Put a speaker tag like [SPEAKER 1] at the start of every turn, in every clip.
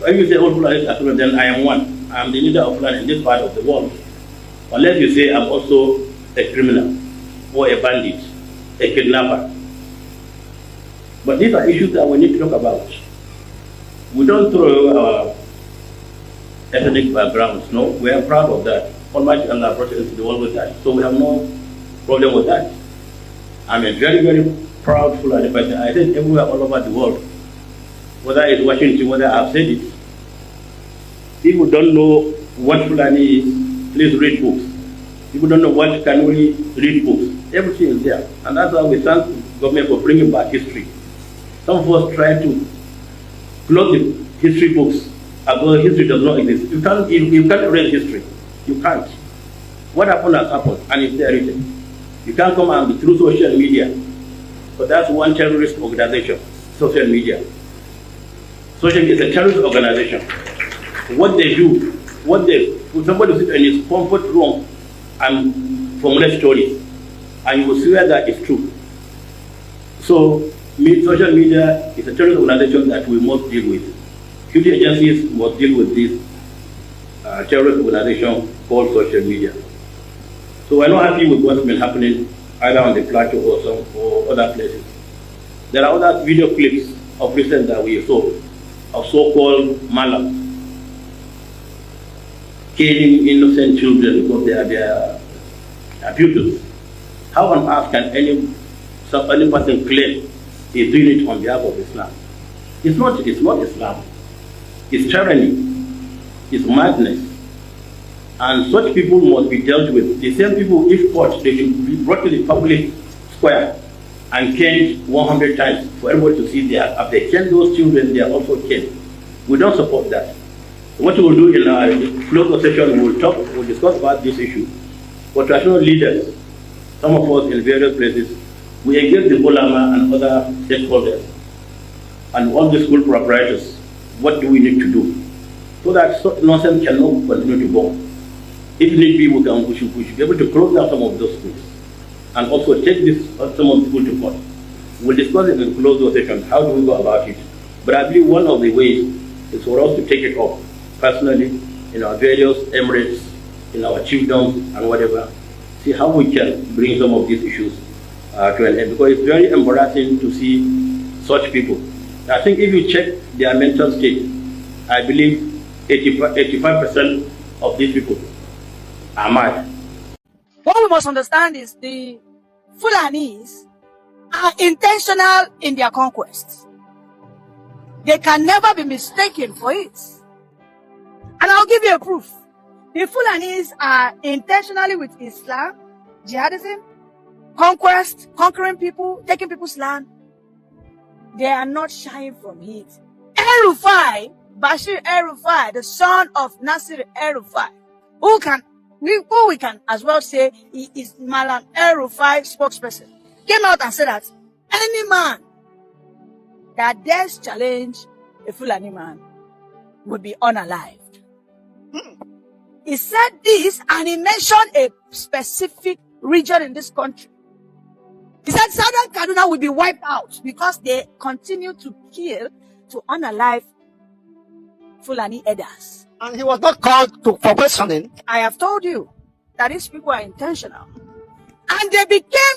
[SPEAKER 1] If you say all Fulani are terrorists, then I am one. I am the leader of Fulani in this part of the world. Unless you say I'm also a criminal or a bandit, a kidnapper. But these are issues that we need to talk about. We don't throw away our ethnic backgrounds, no. We are proud of that. Almighty Allah brought us into the world with that. So we have no problem with that. I'm a very, very proud Fulani person. I think everywhere all over the world, whether it's Washington, whether I've said it, people don't know what Fulani is, please read books. People don't know what Kanuri, read books. Everything is there. And that's why we thank the government for bringing back history. Some of us try to close the history books, although history does not exist. You can't read history. You can't. What happened has happened, and it's there written. You can't come and through social media. But that's one terrorist organization, social media. Social media is a terrorist organization. What they do, somebody sit in his comfort room and formulate stories, and you will swear that it's true. So, social media is a terrorist organization that we must deal with. Security agencies must deal with this terrorist organization called social media. So we're not happy with what's been happening either on the plateau or other places. There are other video clips of recent that we saw of so-called malams killing innocent children because they are abused. How on earth can any person claim he's doing it on behalf of Islam? It's not Islam. It's tyranny. It's madness. And such people must be dealt with. The same people, if caught, they should be brought to the public square and caned 100 times for everybody to see there. If they cane those children, they are also caned. We don't support that. What we will do in our local session, we'll discuss about this issue. For traditional leaders, some of us in various places, we engage the ulama and other stakeholders and all the school proprietors. What do we need to do so that nonsense cannot continue to go? If need be, we should be able to close down some of those schools and also take some of the schools to court. We'll discuss it in closed session. How do we go about it? But I believe one of the ways is for us to take it up personally in our various emirates, in our chiefdoms and whatever. See how we can bring some of these issues to an end, because it's very embarrassing to see such people. I think if you check their mental state, I believe 85% of these people are mad.
[SPEAKER 2] What we must understand is the Fulanis are intentional in their conquests. They can never be mistaken for it. And I'll give you a proof. The Fulanis are intentionally with Islam, jihadism, conquest, conquering people, taking people's land. They are not shying from it. El-Rufai, Bashir El-Rufai, the son of Nasir El-Rufai, who we can as well say he is Malam El-Rufai spokesperson, came out and said that any man that dares challenge a Fulani man will be unalived. He said this and he mentioned a specific region in this country. He said Southern Kaduna will be wiped out because they continue to kill, to unalive Fulani elders.
[SPEAKER 3] And he was not called for questioning.
[SPEAKER 2] I have told you that these people are intentional. And they became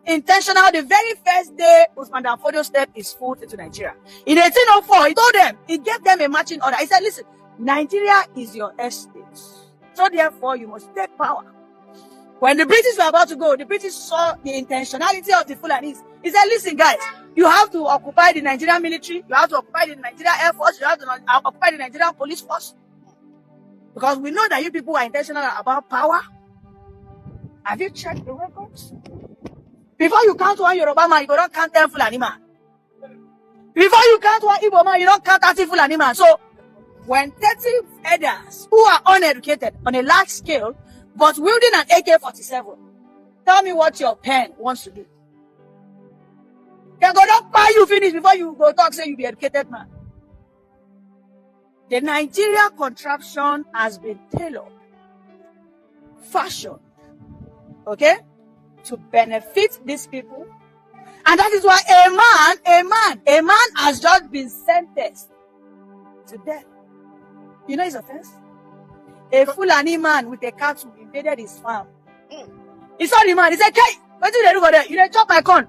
[SPEAKER 2] intentional the very first day Usman Dan Fodio stepped his foot into Nigeria. In 1804, he told them, he gave them a marching order. He said, listen, Nigeria is your estate. So therefore, you must take power. When the British were about to go, the British saw the intentionality of the Fulanis. He said, listen, guys, you have to occupy the Nigerian military, you have to occupy the Nigerian Air Force, you have to occupy the Nigerian police force. Because we know that you people are intentional about power. Have you checked the records? Before you count one Yoruba man, you don't count 10 Fulani man. Before you count one Igbo man, you don't count 30 Fulani man. So, when 30 elders who are uneducated on a large scale, but wielding an AK-47, tell me what your pen wants to do. They go don't buy you finish before you go talk, say you be educated man. The Nigeria contraption has been tailored, fashioned, okay, to benefit these people. And that is why a man has just been sentenced to death You know his offense? A Fulani man with a cattle invaded his farm. He saw the man. He said, "Hey, what do they do for there? You didn't chop my corn."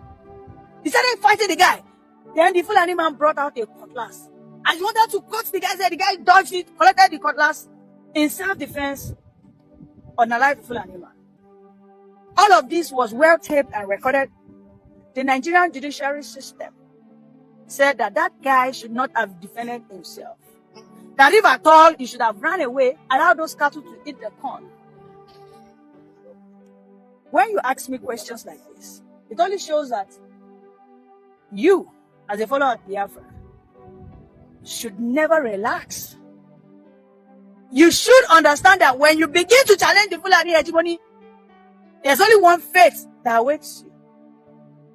[SPEAKER 2] He started fighting the guy. Then the Fulani man brought out a cutlass. And he wanted to cut the guy. The guy dodged it, collected the cutlass in self-defense, unalived the Fulani man. All of this was well taped and recorded. The Nigerian judiciary system said that that guy should not have defended himself. That if at all, he should have run away, allowed those cattle to eat the corn. When you ask me questions like this, it only shows that you, as a follower of Biafra, should never relax. You should understand that when you begin to challenge the Fulani hegemony, there's only one fate that awaits you: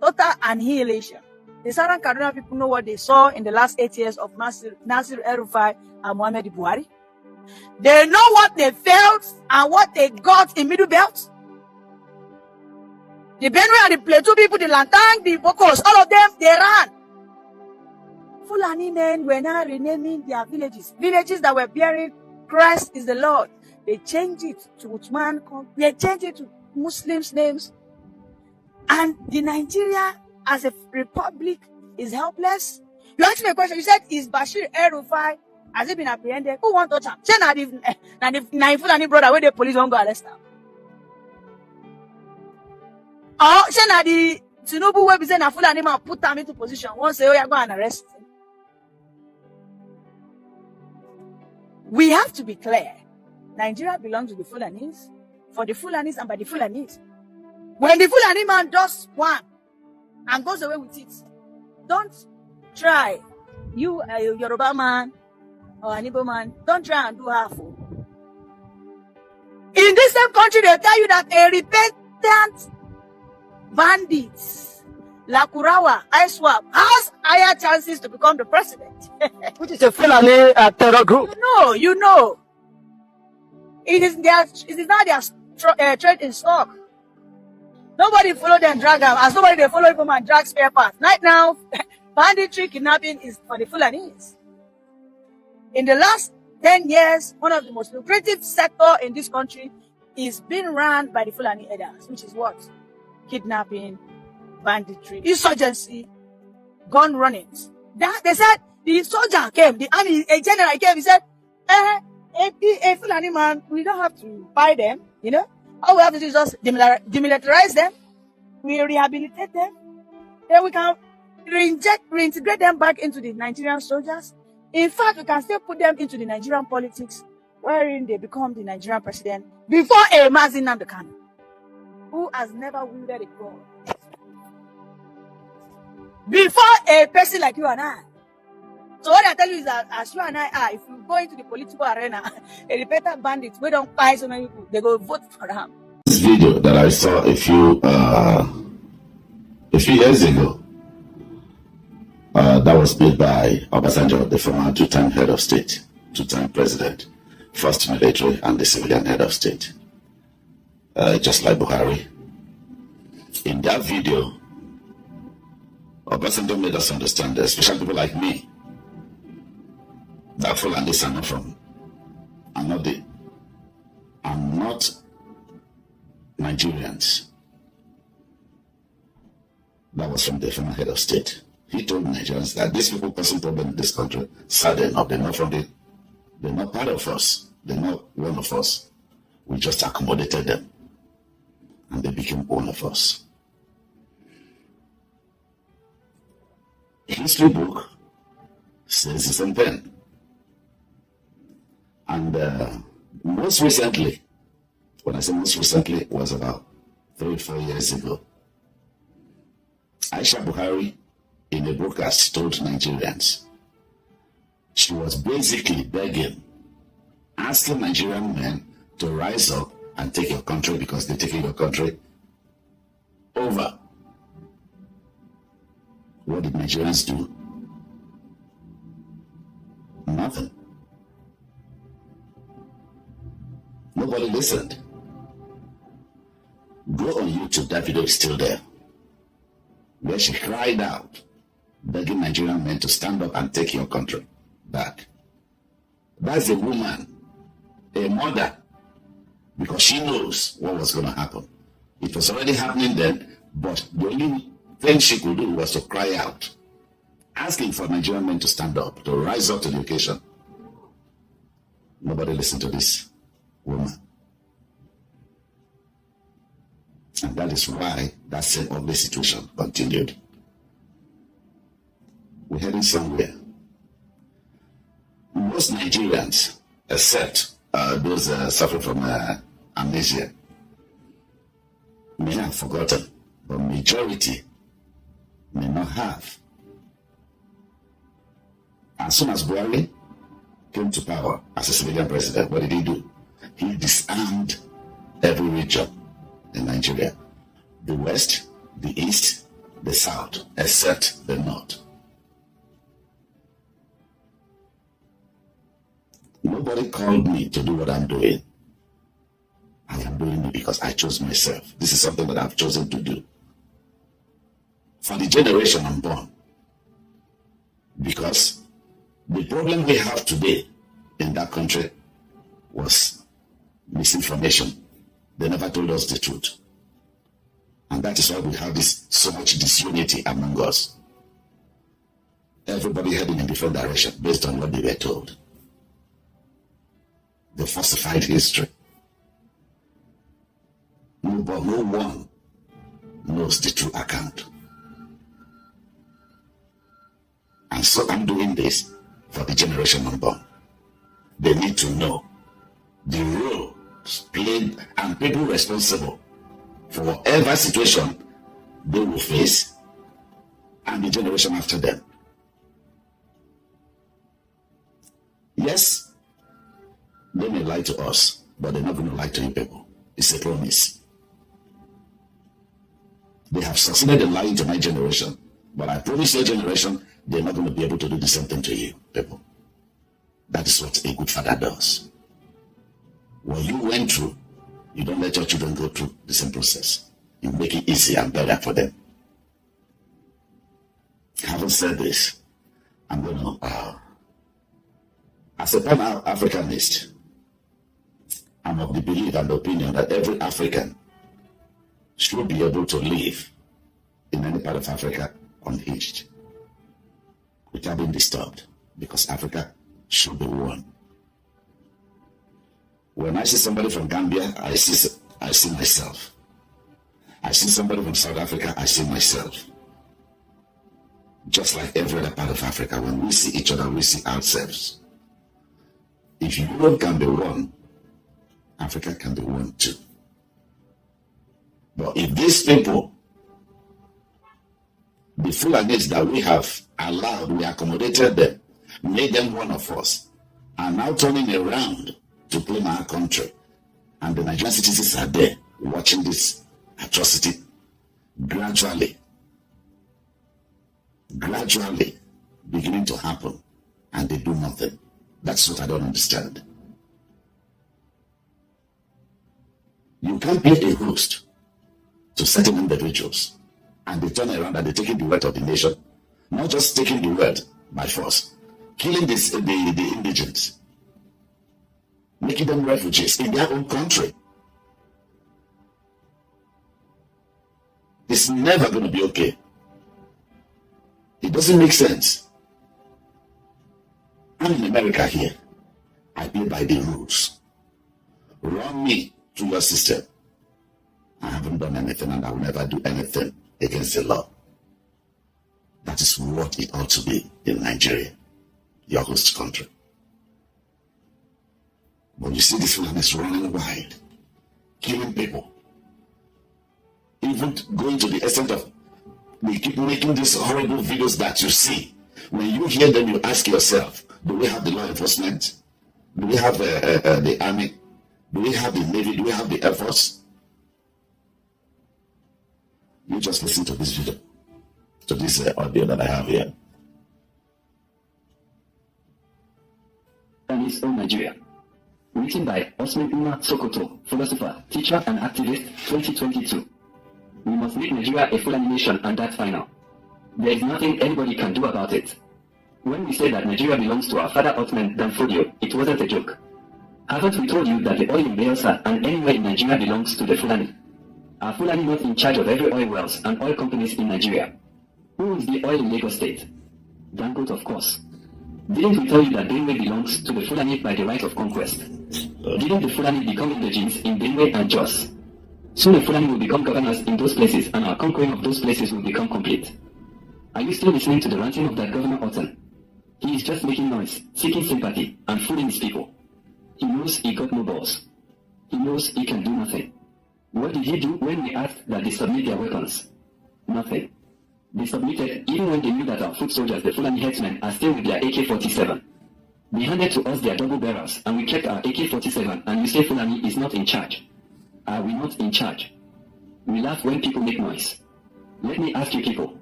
[SPEAKER 2] total annihilation. The Southern Kaduna people know what they saw in the last 8 years of Nasir El-Rufai and Muhammad Buhari. They know what they felt and what they got in Middle Belt. The Benue and the Plateau people, the Lantang, the Bokos, all of them, they ran. Fulani men were now renaming their villages. Villages that were bearing Christ is the Lord. They changed it to Uthman. They changed it to Muslims' names. And the Nigeria as a republic is helpless. You asked me a question. You said, is Bashir El-Rufai, has he been apprehended? Who won't touch him? Say now the Fulani brother where the police won't go arrest him. Or say now the Tinubu where be saying a Fulani man put him into position. Once say, oh, you're going to arrest him. We have to be clear. Nigeria belongs to the Fulanis, for the Fulanis and by the Fulanis. When the Fulani man does one and goes away with it, don't try, you a Yoruba man or an Igbo man, don't try and do half. In this same country, they tell you that a repentant bandits, Lakurawa, ISWAP, has higher chances to become the president.
[SPEAKER 3] Which is a Fulani terror group.
[SPEAKER 2] You know. It is not their trade in stock. Nobody follow them drag them. As nobody they follow them and drag spare parts. Right now, banditry kidnapping is for the Fulanis. In the last 10 years, one of the most lucrative sector in this country is being run by the Fulani herders, which is what? Kidnapping, banditry, insurgency, gun runnings. They said the soldier came, the army, a general came, he said, a Fulani man, we don't have to buy them, you know. All we have to do is just demilitarize them, we rehabilitate them, then we can reintegrate them back into the Nigerian soldiers. In fact, we can still put them into the Nigerian politics, wherein they become the Nigerian president before a Mazi Nnamdi Kanu, who has never wielded a gun. Before a person like you and I. So what I tell you is that as you and I are, if you go into the political arena, a repentant bandit, we don't buy so many people, they go vote for him.
[SPEAKER 4] This video that I saw a few years ago, that was made by Obasanjo, the former two-time head of state, two-time president, first military and the civilian head of state, just like Buhari. In that video, Obasanjo made us understand, especially people like me, that Fulanis are not from, are not Nigerians. That was from the former head of state. He told Nigerians that these people causing problem in this country, sad enough, they're not part of us. They're not one of us. We just accommodated them. And they became one of us. History book says the same thing. And most recently, when I say most recently, it was about 3 or 4 years ago, Aisha Buhari, in a broadcast, told Nigerians, she was basically begging, asking Nigerian men to rise up and take your country because they're taking your country over. What did Nigerians do? Nothing. Nobody listened. Go on YouTube, that video is still there, where she cried out, begging Nigerian men to stand up and take your country back. That's a woman, a mother, because she knows what was going to happen. It was already happening then, but the only thing she could do was to cry out, asking for Nigerian men to stand up, to rise up to the occasion. Nobody listened to this woman. And that is why that same ugly situation continued. We're heading somewhere. Most Nigerians, except those suffering from amnesia, may have forgotten, but majority may not have. As soon as Buhari came to power as a civilian president, what did he do? He disarmed every region in Nigeria. The West, the East, the South, except the North. Nobody called me to do what I'm doing. I am doing it because I chose myself. This is something that I've chosen to do. For the generation unborn. Because the problem we have today in that country was misinformation. They never told us the truth. And that is why we have so much disunity among us. Everybody heading in different direction based on what they were told. The falsified history. No one knows the true account. And so I'm doing this for the generation unborn. They need to know the role played and people responsible for whatever situation they will face and the generation after them. Yes, they may lie to us, but they're not going to lie to you people. It's a promise. They have succeeded in lying to my generation, but I promise your generation, they're not going to be able to do the same thing to you people. That is what a good father does. What you went through, you don't let your children go through the same process. You make it easy and better for them. Having said this, I'm going to, as a Pan-Africanist, I'm of the belief and opinion that every African should be able to live in any part of Africa unhinged, without being disturbed, because Africa should be one. When I see somebody from Gambia, I see myself. I see somebody from South Africa, I see myself. Just like every other part of Africa, when we see each other, we see ourselves. If Europe can be one, Africa can be one too. But if these people, the Fulanis that we have allowed, we accommodated them, made them one of us, are now turning around to claim our country, and the Nigerian citizens are there watching this atrocity gradually beginning to happen, and they do nothing. That's what I don't understand. You can't be a host to certain individuals, and they turn around and they're taking the wealth of the nation, not just taking the wealth by force, killing the indigents, making them refugees in their own country. It's never going to be okay. It doesn't make sense. I'm in America here. I play by the rules. Run me through your system. I haven't done anything, and I will never do anything against the law. That is what it ought to be in Nigeria, your host country. But you see this Fulani is running wild, killing people, even going to the extent of they keep making these horrible videos that you see. When you hear them, you ask yourself, do we have the law enforcement? Do we have the army? Do we have the navy? Do we have the air force? You just listen to this video, to this audio that I have here.
[SPEAKER 3] Bandits of Nigeria. Written by Sultan of Sokoto, philosopher, teacher, and activist, 2022. We must make Nigeria a Fulani nation, and that's final. There is nothing anybody can do about it. When we say that Nigeria belongs to our father Othman Dan Fodio, it wasn't a joke. Haven't we told you that the oil in Bayelsa and anywhere in Nigeria belongs to the Fulani? Are Fulani not in charge of every oil wells and oil companies in Nigeria? Who owns the oil in Lagos State? Dangote, of course. Didn't we tell you that Benue belongs to the Fulani by the right of conquest? Didn't the Fulani become indigenes in Benue and Jos? Soon the Fulani will become governors in those places and our conquering of those places will become complete. Are you still listening to the ranting of that Governor Otten? He is just making noise, seeking sympathy, and fooling his people. He knows he got no balls. He knows he can do nothing. What did he do when we asked that they submit their weapons? Nothing. They submitted even when they knew that our foot soldiers, the Fulani Herdsmen, are still with their AK-47. They handed to us their double barrels, and we kept our AK-47, and you say Fulani is not in charge. Are we not in charge? We laugh when people make noise. Let me ask you people,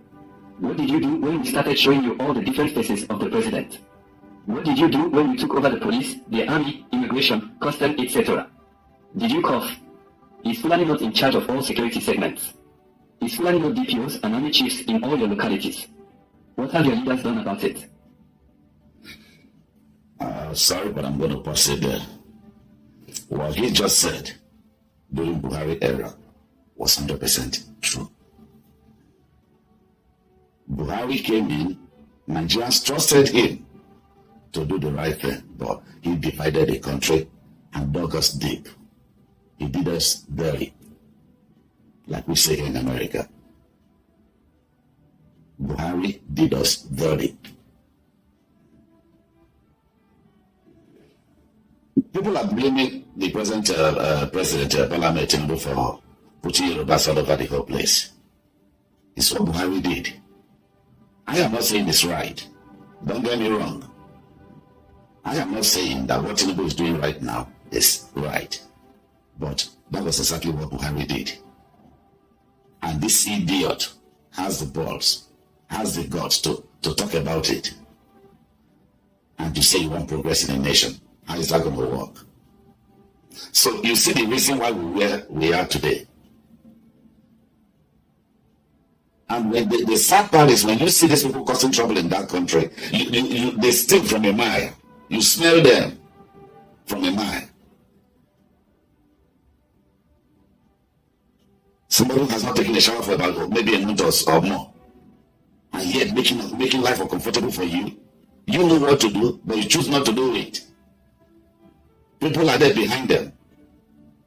[SPEAKER 3] what did you do when we started showing you all the different faces of the president? What did you do when we took over the police, the army, immigration, custom, etc.? Did you cough? Is Fulani not in charge of all security segments? Is Fulani not DPOs and army chiefs in all your localities? What have your leaders done about it?
[SPEAKER 4] Sorry, but I'm going to pause it there. What he just said during Buhari era was 100% true. Buhari came in, Nigerians trusted him to do the right thing, but he divided the country and dug us deep. He did us dirty, like we say in America. Buhari did us dirty. People are blaming the present President Bola Tinubu for putting Yorubas all over the whole place. It's what Buhari did. I am not saying it's right. Don't get me wrong. I am not saying that what Tinubu is doing right now is right. But that was exactly what Buhari did. And this idiot has the balls, has the guts to talk about it. And to say you want progress in a nation. How is that going to work? So you see the reason why we are today. And when the sad part is when you see these people causing trouble in that country, they stink from a mile. You smell them from a mile. Somebody who has not taken a shower for about maybe a month or more, and yet making life uncomfortable for you. You know what to do, but you choose not to do it. People are there behind them,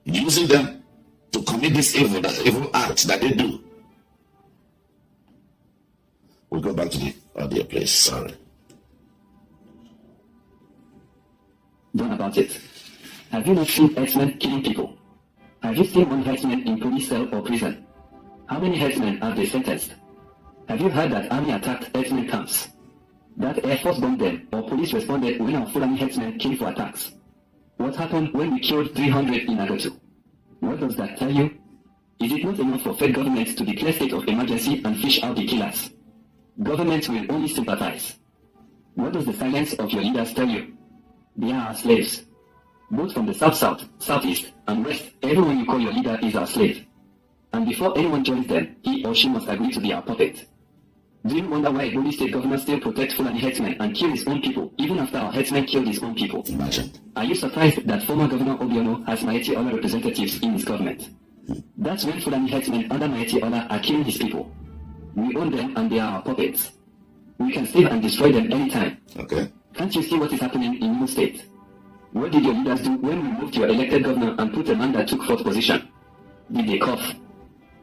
[SPEAKER 4] using them to commit this evil acts that they do. We'll go back to the audio, please. Sorry.
[SPEAKER 3] Done about it. Have you not seen herdsmen killing people? Have you seen one herdsman in police cell or prison? How many herdsmen have they sentenced? Have you heard that army attacked herdsmen camps? That Air Force bombed them or police responded when our Fulani herdsmen came for attacks? What happened when we killed 300 in Agatu? What does that tell you? Is it not enough for fed governments to declare state of emergency and fish out the killers? Governments will only sympathize. What does the silence of your leaders tell you? They are our slaves. Both from the south, southeast, and west, everyone you call your leader is our slave. And before anyone joins them, he or she must agree to be our puppet. Do you wonder why a Holy State governor still protects Fulani herdsmen and kill his own people, even after our herdsmen killed his own people?
[SPEAKER 4] Imagine.
[SPEAKER 3] Are you surprised that former Governor Obiano has Maeti Ola representatives in his government? That's when Fulani herdsmen under Maeti Ola are killing his people. We own them and they are our puppets. We can save and destroy them anytime.
[SPEAKER 4] Okay.
[SPEAKER 3] Can't you see what is happening in Imo State? What did your leaders do when we moved your elected governor and put a man that took fourth position? Did they cough?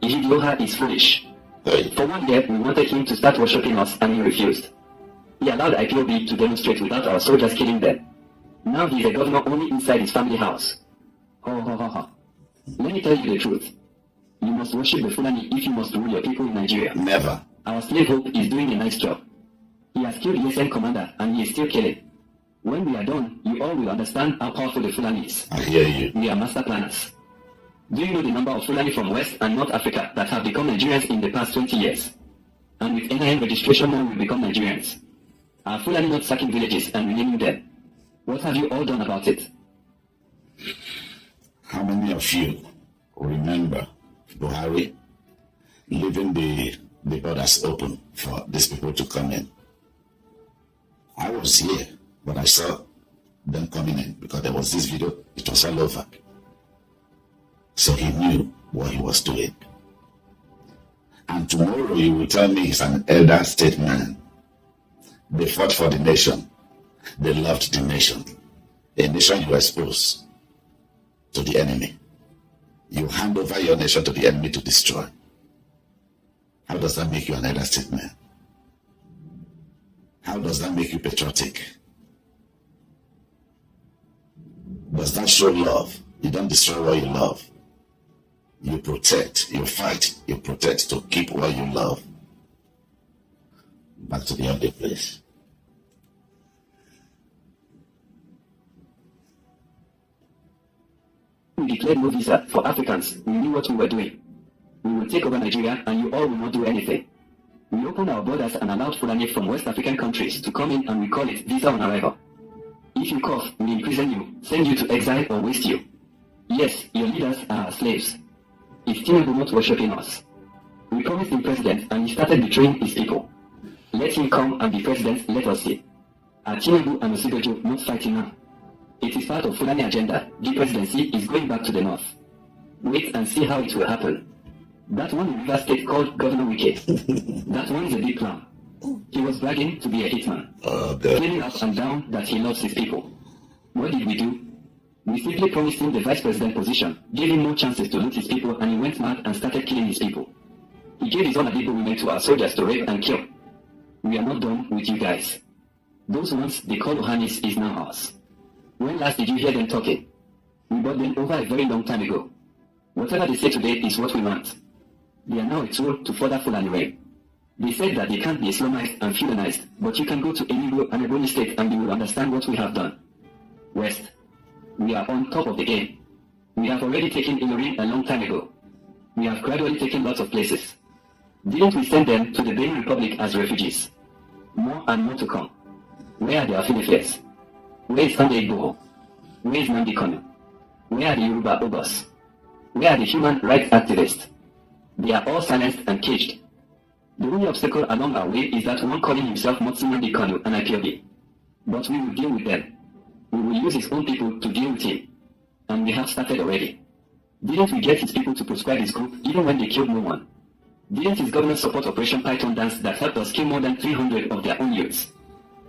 [SPEAKER 3] Ihidioha is foolish.
[SPEAKER 4] Hey.
[SPEAKER 3] For 1 year, we wanted him to start worshipping us and he refused. He allowed IPOB to demonstrate without our soldiers killing them. Now he is a governor only inside his family house. Ho ho ho ho. Let me tell you the truth. You must worship the Fulani if you must rule your people in Nigeria.
[SPEAKER 4] Never.
[SPEAKER 3] Our slave Hope is doing a nice job. He has killed the SN commander and he is still killing. When we are done, you all will understand how powerful the Fulani is.
[SPEAKER 4] I hear you.
[SPEAKER 3] We are master planners. Do you know the number of Fulani from West and North Africa that have become Nigerians in the past 20 years? And with NIN registration, more will become Nigerians. Are Fulani not sacking villages and renaming them? What have you all done about it?
[SPEAKER 4] How many of you remember Buhari leaving the borders open for these people to come in? I was here, but I saw them coming in because there was this video. It was all over. So he knew what he was doing. And tomorrow you will tell me he's an elder statesman. They fought for the nation. They loved the nation. A nation you expose to the enemy. You hand over your nation to the enemy to destroy. How does that make you an elder statesman? How does that make you patriotic? Does that show love? You don't destroy what you love. You protect, you fight, you protect to keep what you love. Back to the other place.
[SPEAKER 3] We declared no visa for Africans. We knew what we were doing. We will take over Nigeria and you all will not do anything. We opened our borders and allowed Fulani from West African countries to come in and we call it visa on arrival. If you cough, we imprison you, send you to exile or waste you. Yes, your leaders are our slaves. Is Tinubu not worshipping us? We promised him president and he started betraying his people. Let him come and be president, let us see. Are Tinubu and Osigojo not fighting now? It is part of Fulani agenda. The presidency is going back to the north. Wait and see how it will happen. That one in River State called Governor Wike. That one is a big plan. He was bragging to be a hitman. Claiming up and down that he loves his people. What did we do? We simply promised him the vice president position, gave him more chances to loot his people, and he went mad and started killing his people. He gave his own Adibo women to our soldiers to rape and kill. We are not done with you guys. Those ones they call Ohanis is now ours. When last did you hear them talking? We bought them over a very long time ago. Whatever they say today is what we want. They are now a tool to further Fulani reign. They said that they can't be Islamized and feudalized, but you can go to Enugu and Ebonyi State and you will understand what we have done. West, we are on top of the game. We have already taken Ilorin a long time ago. We have gradually taken lots of places. Didn't we send them to the Benin Republic as refugees? More and more to come. Where are their affiliates? Where is Sunday Igboho? Where is Nnamdi Kanu? Where are the Yoruba Obas? Where are the human rights activists? They are all silenced and caged. The only obstacle along our way is that one calling himself Motsi Nnamdi Kanu and IPOB. But we will deal with them. We will use his own people to deal with him. And we have started already. Didn't we get his people to proscribe his group even when they killed no one? Didn't his government support Operation Python Dance that helped us kill more than 300 of their own youths?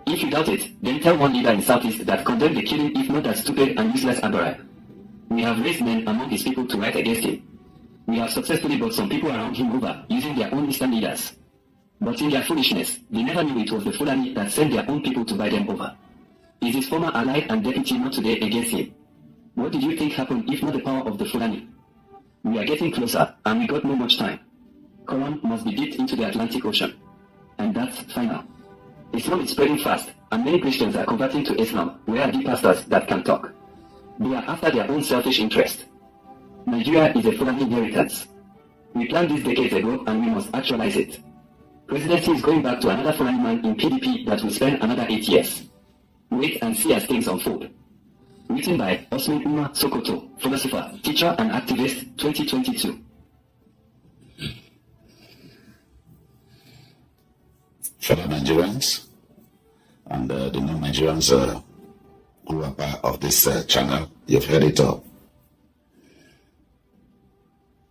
[SPEAKER 3] If you doubt it, then tell one leader in Southeast that condemned the killing if not as stupid and useless Abara. We have raised men among his people to write against him. We have successfully brought some people around him over using their own Eastern leaders. But in their foolishness, they never knew it was the Fulani that sent their own people to buy them over. Is his former ally and deputy not today against him? What did you think happened if not the power of the Fulani? We are getting closer and we got no much time. Quran must be dipped into the Atlantic Ocean. And that's final. Islam is spreading fast and many Christians are converting to Islam. Where are the pastors that can talk? They are after their own selfish interest. Nigeria is a Fulani inheritance. We planned this decades ago and we must actualize it. Presidency is going back to another Fulani man in PDP that will spend another 8 years. Wait and see as things unfold. Written by Sultan of Sokoto, philosopher, teacher and activist, 2022.
[SPEAKER 4] Fellow Nigerians and the non-Nigerians who are part of this channel, you've heard it all.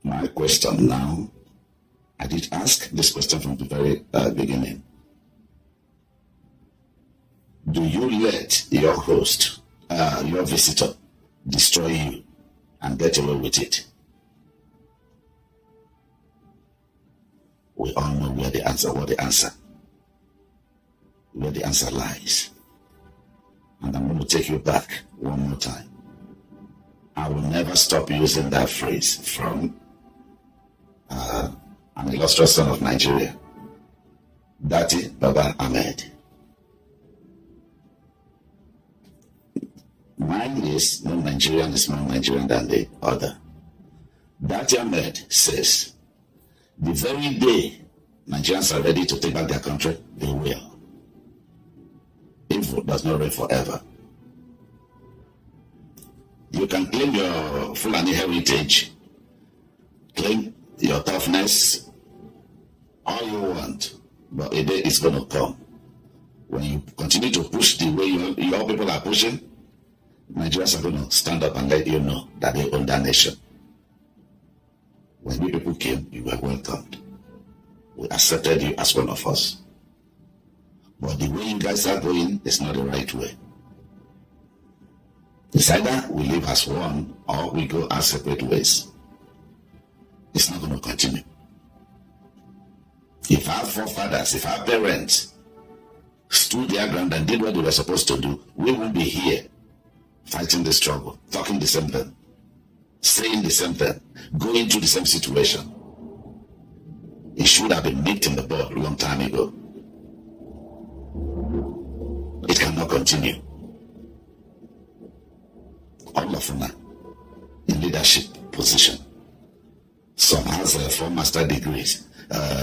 [SPEAKER 4] My question now, I did ask this question from the very beginning. Do you let your host, your visitor, destroy you and get away with it? We all know where the answer lies. And I'm going to take you back one more time. I will never stop using that phrase from an illustrious son of Nigeria, Dati Baba Ahmed. Mine is no Nigerian is more Nigerian than the other. Dati Ahmed says, the very day Nigerians are ready to take back their country, they will. Evil does not reign forever. You can claim your Fulani heritage, claim your toughness, all you want, but a day is going to come When you continue to push the way your people are pushing, Nigerians are going to stand up and let you know that they own that nation. When you people came, you were welcomed. We accepted you as one of us. But the way you guys are going is not the right way. It's either we live as one or we go our separate ways. It's not going to continue. If our forefathers, if our parents stood their ground and did what they were supposed to do, we won't be here fighting the struggle, talking the same thing, saying the same thing, going through the same situation. It should have been nipped in the bud a long time ago. It cannot continue. All of them in leadership position. Some has 4 master degrees.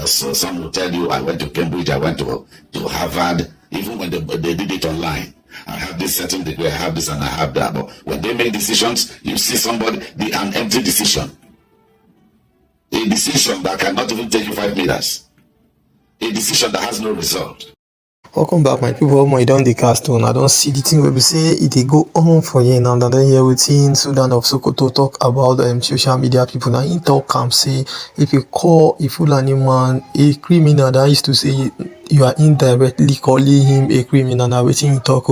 [SPEAKER 4] So some will tell you, I went to Cambridge, I went to Harvard. Even when they did it online, I have this certain degree, I have this and I have that. But when they make decisions, you see somebody, an empty decision. A decision that cannot even take you 5 meters. A decision that has no result.
[SPEAKER 5] Welcome back, my people. I don't the cast on. I don't see the thing where we say it go on for you now. And then here we see Sultan of Sokoto talk about social media people. Now in talk say if you call a Fulani man a criminal, that is to say you are indirectly calling him a criminal. Now waiting talk.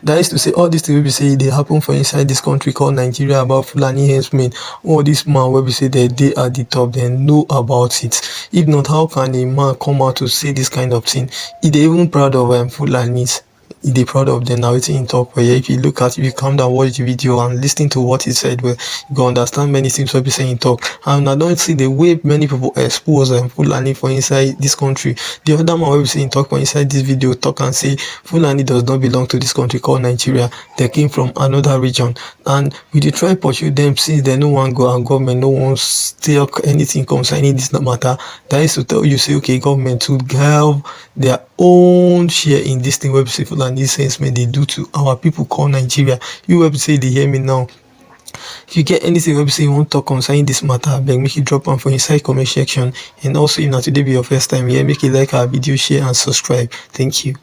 [SPEAKER 5] That is to say all this thing we say they happen for inside this country called Nigeria about Fulani Herdsmen. All this man where we say that they are the top, they know about it. If not, how can a man come out to say this kind of thing? Is they even proud of Fulanis? They proud of them. Now it's in talk where if you come down, watch the video and listen to what he said, well, you go understand many things what be saying talk. And I don't see the way many people expose Fulani for inside this country. The other man will be saying talk for inside this video talk and say Fulani does not belong to this country called Nigeria. They came from another region, and we dey try pursue them since they no one go and government no one still anything concerning this matter. That is to tell you say okay, government to have their own share in this thing where people and these things may they do to our people called Nigeria. You will say they hear me now. If you get anything where you want to talk concerning this matter, beg make you drop one for inside comment section. And also if not today be your first time here, make you like our video, share and subscribe. Thank you.